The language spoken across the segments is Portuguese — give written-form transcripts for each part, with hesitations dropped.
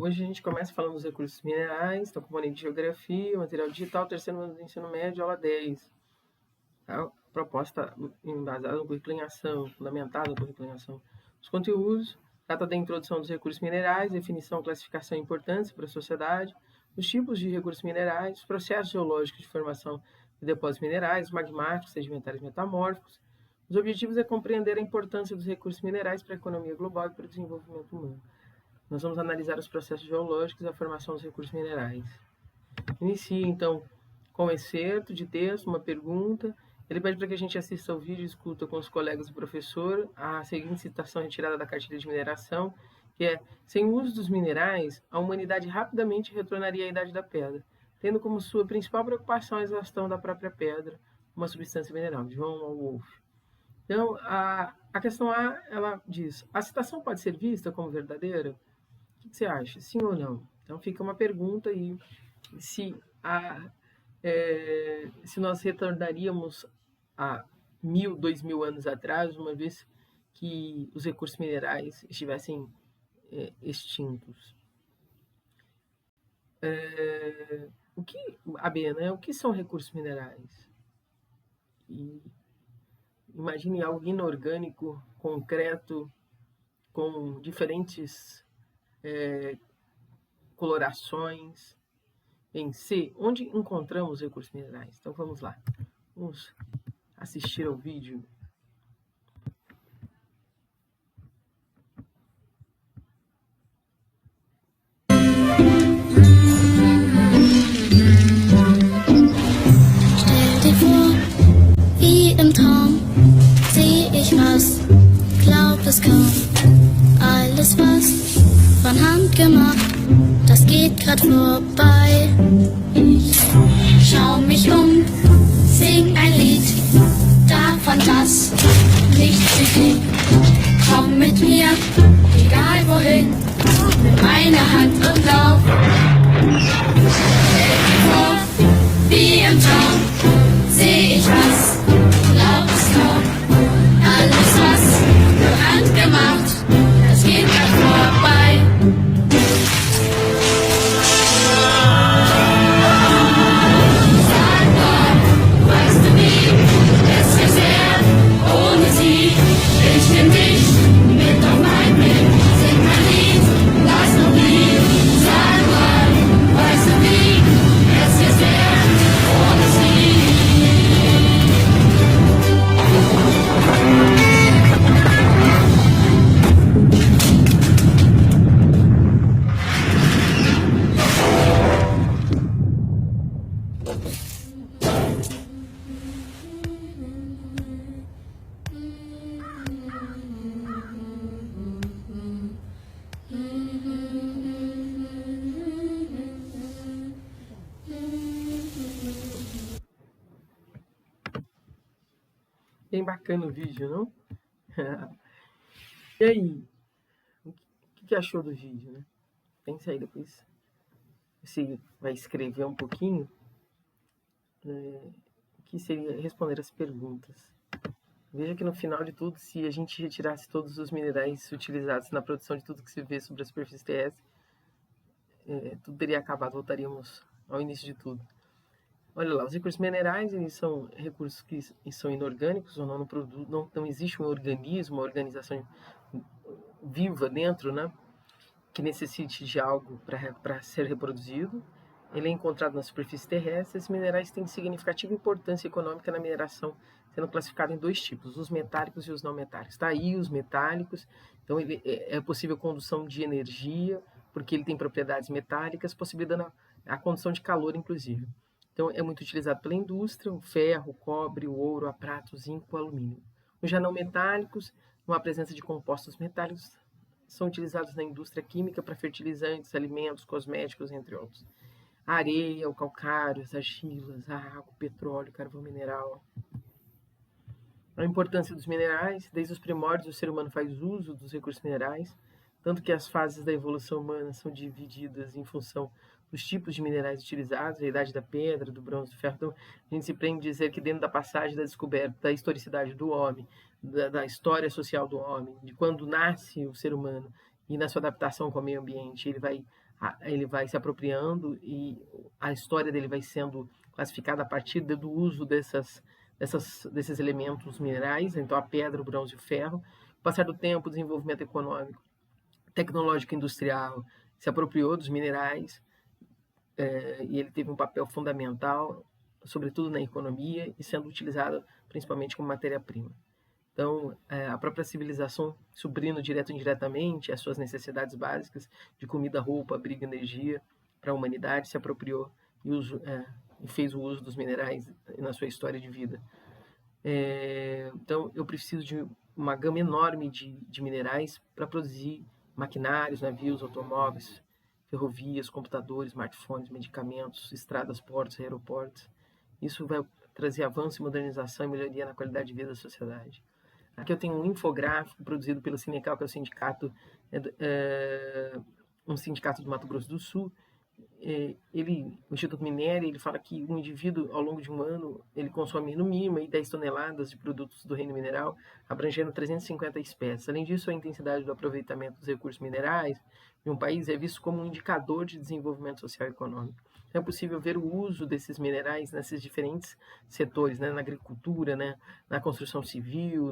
Hoje a gente começa falando dos recursos minerais, então componente de geografia, material digital, terceiro ano do ensino médio, aula 10. A proposta embasada no currículo em ação, fundamentada no currículo em ação. Os conteúdos, trata da introdução dos recursos minerais, definição, classificação e importância para a sociedade, os tipos de recursos minerais, os processos geológicos de formação de depósitos minerais, magmáticos, sedimentários metamórficos. Os objetivos é compreender a importância dos recursos minerais para a economia global e para o desenvolvimento humano. Nós vamos analisar os processos geológicos e a formação dos recursos minerais. Inicie, então, com um excerto de texto, uma pergunta. Ele pede para que a gente assista ao vídeo e escuta com os colegas do professor a seguinte citação retirada da cartilha de mineração, que é: sem o uso dos minerais, a humanidade rapidamente retornaria à Idade da Pedra, tendo como sua principal preocupação a exaustão da própria pedra, uma substância mineral. John Wolfe. Então, a questão A, ela diz: a citação pode ser vista como verdadeira? O que você acha? Sim ou não? Então fica uma pergunta aí, se, se nós retornaríamos a 1000, 2000 anos atrás, uma vez que os recursos minerais estivessem extintos. A B, né? O que são recursos minerais? E imagine algo inorgânico, concreto, com diferentes colorações. Em C, onde encontramos recursos minerais? Então vamos lá, vamos assistir ao vídeo. Stell dir vor, wie im Traum, seh ich was, glaub es kaum. Alles was von Hand gemacht, das geht grad vorbei. Ich schau mich um, sing ein Lied davon, dass nichts beginnt. Komm mit mir, egal wohin, mit meiner Hand im Lauf. Stell dir vor, wie im Traum, seh ich was, glaub es kaum. Alles was für Hand gemacht, das geht grad vorbei. Sag doch, weißt du wie, es ist sehr ohne sie. Ich nehm dich mit auf mein Weg, sing mein Lied, das noch nie. Sag mal, weißt du wie, es ist sehr ohne sie. Bem bacana o vídeo, não? E aí, o que achou do vídeo, né? Pensa aí depois. Você vai escrever um pouquinho, que seria responder as perguntas. Veja que no final de tudo, se a gente retirasse todos os minerais utilizados na produção de tudo que se vê sobre a superfície terrestre, tudo teria acabado, voltaríamos ao início de tudo. Olha lá, os recursos minerais, eles são recursos que são inorgânicos, ou não existe um organismo, uma organização viva dentro, né, que necessite de algo para ser reproduzido. Ele é encontrado na superfície terrestre. Esses minerais têm significativa importância econômica na mineração, sendo classificado em dois tipos, os metálicos e os não metálicos. Está aí os metálicos, então ele é possível condução de energia, porque ele tem propriedades metálicas, possibilitando a condução de calor, inclusive. Então, é muito utilizado pela indústria, o ferro, o cobre, o ouro, a prata, o zinco, o alumínio. Os já não metálicos, com a presença de compostos metálicos, são utilizados na indústria química para fertilizantes, alimentos, cosméticos, entre outros. A areia, o calcário, as argilas, a água, o petróleo, o carvão mineral. A importância dos minerais. Desde os primórdios, o ser humano faz uso dos recursos minerais, tanto que as fases da evolução humana são divididas em função dos tipos de minerais utilizados, a idade da pedra, do bronze, do ferro. Então, a gente se prende a dizer que dentro da passagem da descoberta, da historicidade do homem, da história social do homem, de quando nasce o ser humano e na sua adaptação com o meio ambiente, ele vai se apropriando e a história dele vai sendo classificada a partir do uso desses elementos minerais, então a pedra, o bronze e o ferro. Com o passar do tempo, o desenvolvimento econômico, tecnológico e industrial se apropriou dos minerais, e ele teve um papel fundamental, sobretudo na economia, e sendo utilizado principalmente como matéria-prima. Então, a própria civilização, suprindo direto ou indiretamente as suas necessidades básicas de comida, roupa, abrigo, energia para a humanidade, se apropriou e fez o uso dos minerais na sua história de vida. Então, eu preciso de uma gama enorme de minerais para produzir maquinários, navios, automóveis, ferrovias, computadores, smartphones, medicamentos, estradas, portos, aeroportos. Isso vai trazer avanço, modernização e melhoria na qualidade de vida da sociedade. Aqui eu tenho um infográfico produzido pelo Sinecal, que é um sindicato do Mato Grosso do Sul. O Instituto Minério, ele fala que um indivíduo, ao longo de um ano, ele consome no mínimo 10 toneladas de produtos do reino mineral, abrangendo 350 espécies. Além disso, a intensidade do aproveitamento dos recursos minerais de um país é visto como um indicador de desenvolvimento social e econômico. É possível ver o uso desses minerais nesses diferentes setores, né? Na agricultura, né? Na construção civil,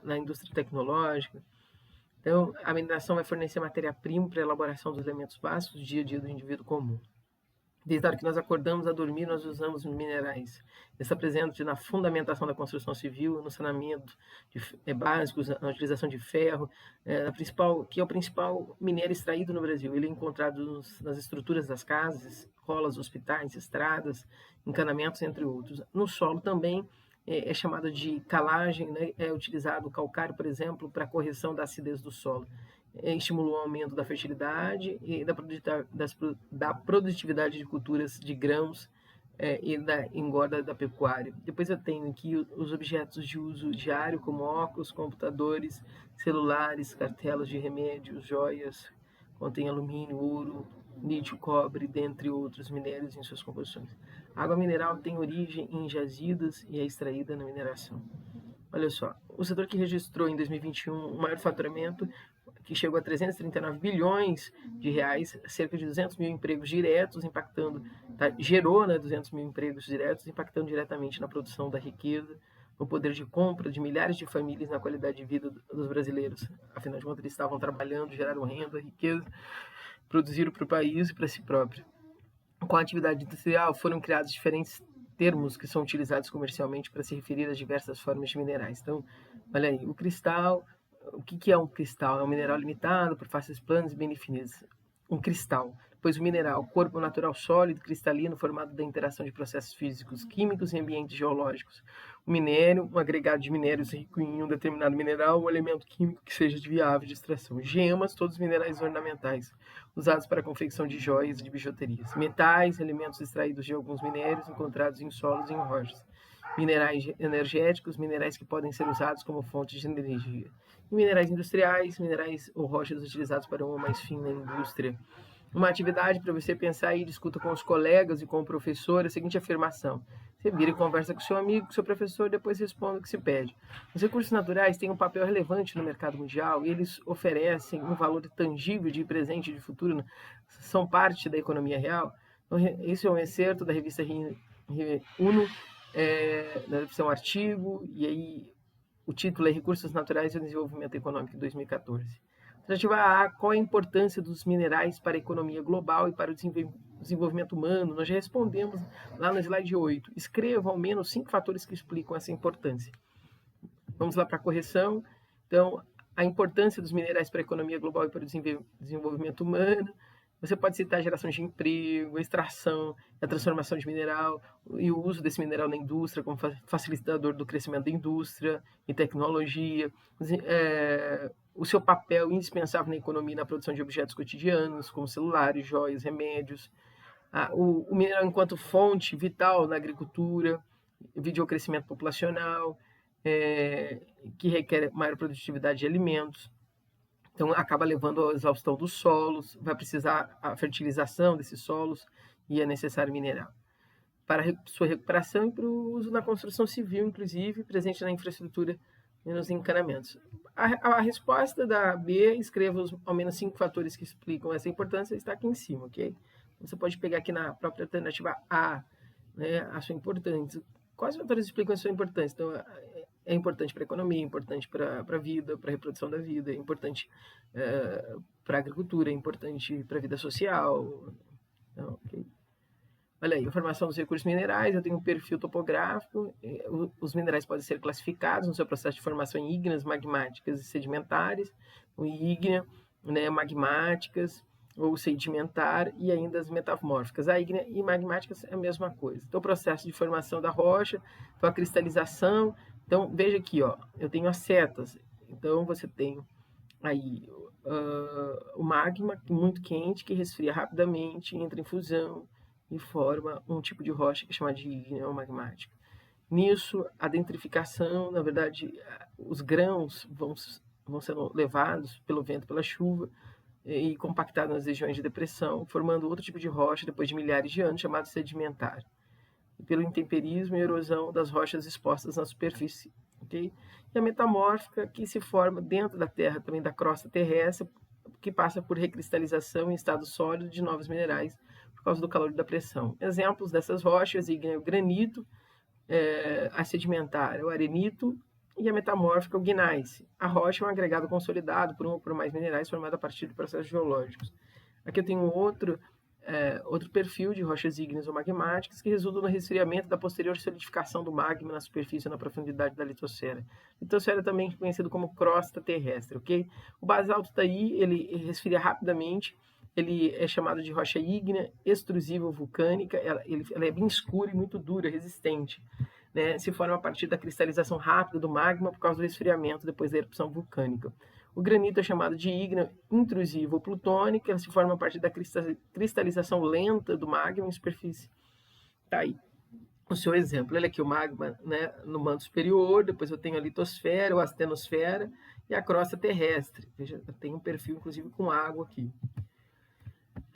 na indústria tecnológica. Então, a mineração vai fornecer matéria-prima para a elaboração dos elementos básicos do dia a dia do indivíduo comum. Desde a hora que nós acordamos a dormir, nós usamos minerais. Está presente na fundamentação da construção civil, no saneamento básicos, na utilização de ferro, que é o principal minério extraído no Brasil. Ele é encontrado nas estruturas das casas, escolas, hospitais, estradas, encanamentos, entre outros. No solo também é chamado de calagem, né? É utilizado o calcário, por exemplo, para a correção da acidez do solo. Estimula o aumento da fertilidade e da produtividade de culturas de grãos e da engorda da pecuária. Depois eu tenho aqui os objetos de uso diário, como óculos, computadores, celulares, cartelas de remédios, joias, contém alumínio, ouro, lítio, cobre, dentre outros minérios em suas composições. A água mineral tem origem em jazidas e é extraída na mineração. Olha só, o setor que registrou em 2021 o maior faturamento, que chegou a 339 bilhões de reais, cerca de 200 mil empregos diretos, gerou 200 mil empregos diretos, impactando diretamente na produção da riqueza, no poder de compra de milhares de famílias, na qualidade de vida dos brasileiros. Afinal de contas, eles estavam trabalhando, geraram renda, riqueza, produziram para o país e para si próprio. Com a atividade industrial, foram criados diferentes termos que são utilizados comercialmente para se referir às diversas formas de minerais. Então, olha aí, o cristal. O que é um cristal? É um mineral limitado por faces planas e bem definidas. Um cristal. Pois o mineral, corpo natural sólido, cristalino, formado da interação de processos físicos, químicos e ambientes geológicos. O minério, um agregado de minérios rico em um determinado mineral, um elemento químico que seja viável de extração. Gemas, todos os minerais ornamentais, usados para a confecção de joias e de bijuterias. Metais, elementos extraídos de alguns minérios encontrados em solos e em rochas. Minerais energéticos, minerais que podem ser usados como fontes de energia. E minerais industriais, minerais ou rochas utilizados para uma mais fina indústria. Uma atividade para você pensar e discuta com os colegas e com o professor a seguinte afirmação. Você vira e conversa com seu amigo, com seu professor, depois responde o que se pede. Os recursos naturais têm um papel relevante no mercado mundial e eles oferecem um valor tangível de presente e de futuro, são parte da economia real. Então, esse é um excerto da revista UNO, deve ser um artigo, e aí o título é Recursos Naturais e o Desenvolvimento Econômico, 2014. Alternativa A, qual a importância dos minerais para a economia global e para o desenvolvimento humano? Nós já respondemos lá no slide 8. Escreva ao menos 5 fatores que explicam essa importância. Vamos lá para a correção. Então, a importância dos minerais para a economia global e para o desenvolvimento humano. Você pode citar a geração de emprego, a extração, a transformação de mineral e o uso desse mineral na indústria como facilitador do crescimento da indústria e tecnologia, o seu papel indispensável na economia e na produção de objetos cotidianos, como celulares, joias, remédios, o mineral enquanto fonte vital na agricultura, devido ao crescimento populacional, que requer maior produtividade de alimentos. Então, acaba levando à exaustão dos solos, vai precisar a fertilização desses solos e é necessário mineral. Para sua recuperação e para o uso na construção civil, inclusive, presente na infraestrutura menos encanamentos. A resposta da B, escreva ao menos 5 fatores que explicam essa importância, está aqui em cima, ok? Você pode pegar aqui na própria alternativa A, né, a sua importância. Quais fatores explicam a sua importância? Então, é importante para a economia, é importante para a vida, para a reprodução da vida, é importante para a agricultura, é importante para a vida social. Então, okay. Olha aí, informação dos recursos minerais, eu tenho um perfil topográfico, os minerais podem ser classificados no seu processo de formação em ígneas, magmáticas e sedimentares, o ígnea, né, magmáticas ou sedimentar e ainda as metamórficas. A ígnea e magmáticas é a mesma coisa. Então, o processo de formação da rocha, então a cristalização. Então, veja aqui, ó, eu tenho as setas. Então, você tem aí o magma muito quente que resfria rapidamente, entra em fusão e forma um tipo de rocha que é chamada de ígnea magmática. Nisso, a denitrificação, na verdade, os grãos vão sendo levados pelo vento, pela chuva, e compactados nas regiões de depressão, formando outro tipo de rocha depois de milhares de anos, chamado sedimentar. E pelo intemperismo e erosão das rochas expostas na superfície. Okay? E a metamórfica, que se forma dentro da terra, também da crosta terrestre, que passa por recristalização em estado sólido de novos minerais, por causa do calor e da pressão. Exemplos dessas rochas, o granito, a sedimentar, o arenito, e a metamórfica, o gneiss. A rocha é um agregado consolidado por um ou por mais minerais formado a partir de processos geológicos. Aqui eu tenho outro perfil de rochas ígneas ou magmáticas que resultam no resfriamento da posterior solidificação do magma na superfície e na profundidade da litosfera. Litosfera também conhecido como crosta terrestre, ok? O basalto está aí, ele resfria rapidamente, ele é chamado de rocha ígnea, extrusiva ou vulcânica, ela é bem escura e muito dura, resistente. Né, se forma a partir da cristalização rápida do magma por causa do resfriamento depois da erupção vulcânica. O granito é chamado de ígnea intrusiva ou plutônica, ela se forma a partir da cristalização lenta do magma em superfície. Tá aí o seu exemplo. Olha aqui o magma, né, no manto superior, depois eu tenho a litosfera, ou a astenosfera e a crosta terrestre. Veja, eu tenho um perfil inclusive com água aqui.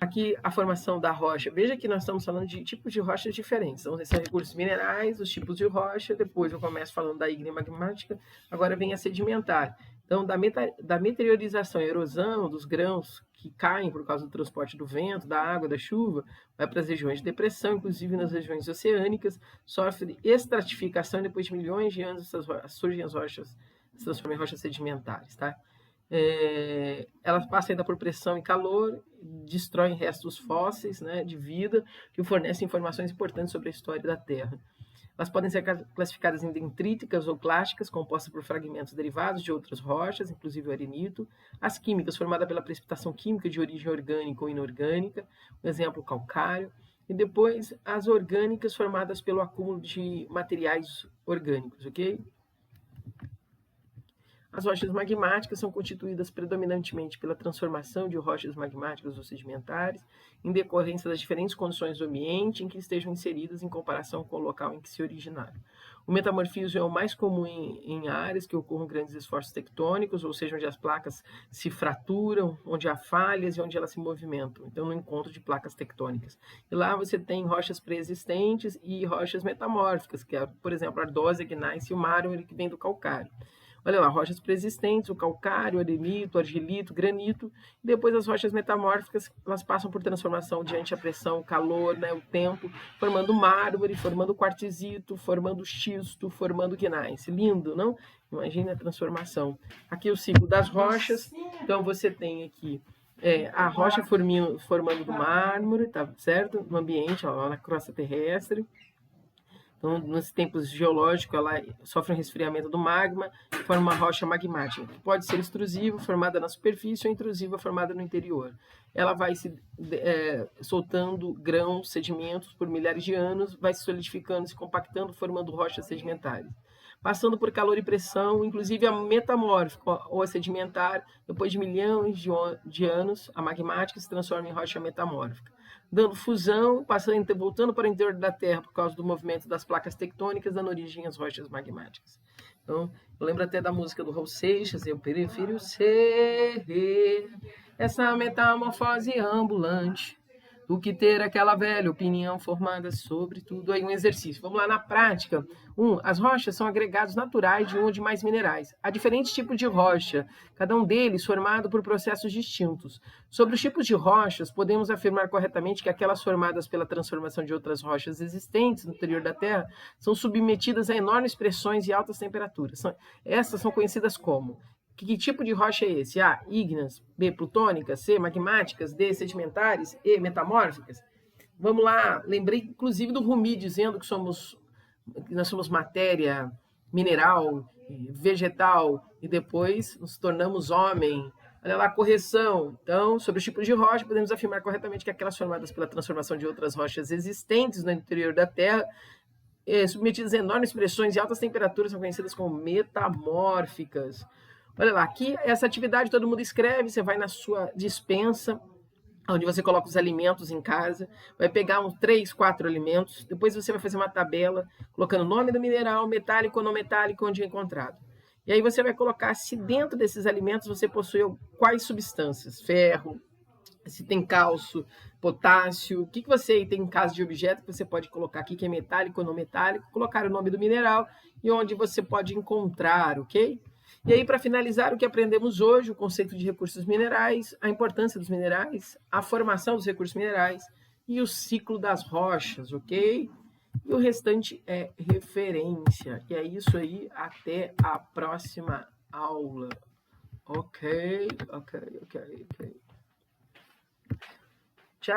Aqui a formação da rocha. Veja que nós estamos falando de tipos de rochas diferentes. Então, esses são recursos minerais, os tipos de rocha. Depois eu começo falando da ígnea magmática. Agora vem a sedimentar. Então, da meteorização e erosão dos grãos que caem por causa do transporte do vento, da água, da chuva, vai para as regiões de depressão, inclusive nas regiões oceânicas, sofre estratificação e depois de milhões de anos surgem as rochas, se transformam em rochas sedimentares, tá? Elas passam ainda por pressão e calor, destroem restos fósseis, né, de vida, que fornecem informações importantes sobre a história da Terra. Elas podem ser classificadas em dendríticas ou plásticas, compostas por fragmentos derivados de outras rochas, inclusive o arenito. As químicas, formadas pela precipitação química de origem orgânica ou inorgânica, um exemplo, o calcário. E depois as orgânicas, formadas pelo acúmulo de materiais orgânicos, ok? As rochas magmáticas são constituídas predominantemente pela transformação de rochas magmáticas ou sedimentares, em decorrência das diferentes condições do ambiente em que estejam inseridas em comparação com o local em que se originaram. O metamorfismo é o mais comum em áreas que ocorram grandes esforços tectônicos, ou seja, onde as placas se fraturam, onde há falhas e onde elas se movimentam. Então, no encontro de placas tectônicas. E lá você tem rochas pré-existentes e rochas metamórficas, que é, por exemplo, a ardósia, gneiss e o mármore, que vem do calcário. Olha lá, rochas pré-existentes, o calcário, o arenito, o argilito, o granito. E depois as rochas metamórficas, elas passam por transformação diante a pressão, o calor, né, o tempo, formando mármore, formando quartzito, formando xisto, formando gneiss. Lindo, não? Imagina a transformação. Aqui o ciclo das rochas. Então você tem aqui a rocha formando do mármore, tá certo? No ambiente, ó, na crosta terrestre. Então, nos tempos geológicos, ela sofre um resfriamento do magma e forma uma rocha magmática, que pode ser extrusiva, formada na superfície, ou intrusiva, formada no interior. Ela vai se soltando grãos, sedimentos por milhares de anos, vai se solidificando, se compactando, formando rochas sedimentares. Passando por calor e pressão, inclusive a metamórfica ou a sedimentar, depois de milhões de anos, a magmática se transforma em rocha metamórfica. Dando fusão, voltando para o interior da Terra por causa do movimento das placas tectônicas, dando origem às rochas magmáticas. Então, eu lembro até da música do Raul Seixas, eu prefiro ser essa metamorfose ambulante do que ter aquela velha opinião formada sobre tudo. Aí um exercício. Vamos lá na prática. 1. As rochas são agregados naturais de um ou de mais minerais. Há diferentes tipos de rocha, cada um deles formado por processos distintos. Sobre os tipos de rochas, podemos afirmar corretamente que aquelas formadas pela transformação de outras rochas existentes no interior da Terra são submetidas a enormes pressões e altas temperaturas. Essas são conhecidas como... Que tipo de rocha é esse? A. Ígneas. B. Plutônicas. C. Magmáticas. D. Sedimentares. E. Metamórficas. Vamos lá. Lembrei, inclusive, do Rumi dizendo que nós somos matéria mineral, vegetal, e depois nos tornamos homem. Olha lá, correção. Então, sobre os tipos de rocha, podemos afirmar corretamente que aquelas formadas pela transformação de outras rochas existentes no interior da Terra, submetidas a enormes pressões e altas temperaturas, são conhecidas como metamórficas. Olha lá, aqui essa atividade todo mundo escreve, você vai na sua despensa, onde você coloca os alimentos em casa, vai pegar uns 3, 4 alimentos, depois você vai fazer uma tabela, colocando o nome do mineral, metálico ou não metálico, onde é encontrado. E aí você vai colocar se dentro desses alimentos você possui quais substâncias, ferro, se tem cálcio, potássio, o que você tem em caso de objeto que você pode colocar aqui, que é metálico ou não metálico, colocar o nome do mineral e onde você pode encontrar, ok? E aí, para finalizar, o que aprendemos hoje, o conceito de recursos minerais, a importância dos minerais, a formação dos recursos minerais e o ciclo das rochas, ok? E o restante é referência. E é isso aí, até a próxima aula. Ok. Tchau.